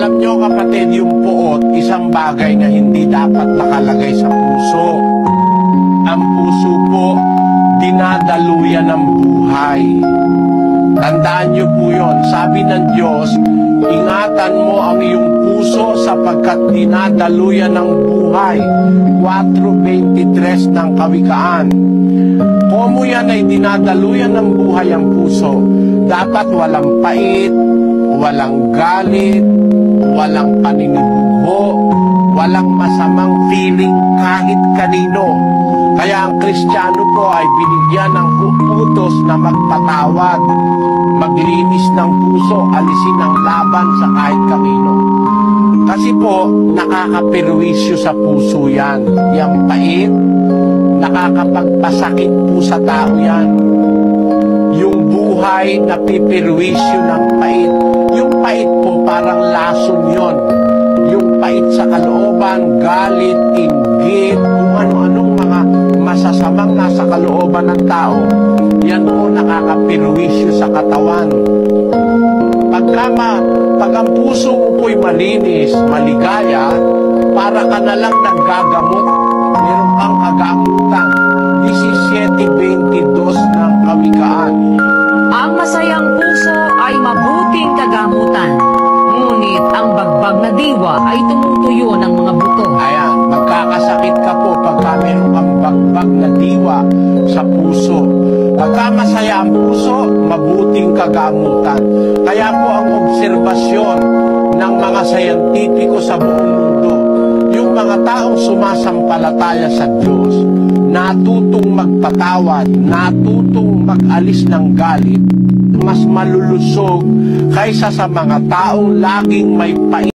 Alam nyo kapatid, yung puot, isang bagay na hindi dapat nakalagay sa puso. Ang puso po, dinadaluyan ng buhay. Tandaan nyo po yun. Sabi ng Diyos, ingatan mo ang iyong puso sapagkat dinadaluyan ng buhay. 4:23 ng Kawikaan. Kung yan ay dinadaluyan ng buhay ang puso, dapat walang pait, walang galit, walang paninibugho, walang masamang feeling kahit kanino. Kaya ang Kristiyano po ay binigyan ng utos na magpatawad, maglinis ng puso, alisin ang laban sa kahit kanino. Kasi po, nakakapirwisyo sa puso yan. Yang pait, nakakapagpasakit po sa tao yan. Yung buhay na pipirwisyo ng pait. Yung pait po parang lason yon. Yung pait sa kalooban, galit, inggit, kung ano-anong mga masasamang nasa kalooban ng tao, yan po nakakapirwisyo sa katawan. Pag ang puso mo po'y malinis, maligaya, para ka na lang naggagamot. Meron kang kagamutan. 17:22 ng Kawikaan. Ang masayang puso ay mabuting kagamutan, ngunit ang bagbag na diwa ay tumutuyo ng mga buto. Ayan, magkakasakit ka po pagka meron kang bagbag na diwa sa puso. Pagka masaya ang puso, mabuting kagamutan. Kaya po ang obserbasyon ng mga sayantipiko sa buong mundo, yung mga taong sumasampalataya sa Diyos, natutong magpatawad, natutong mag-alis ng galit, mas malulusog kaysa sa mga taong laging may pait.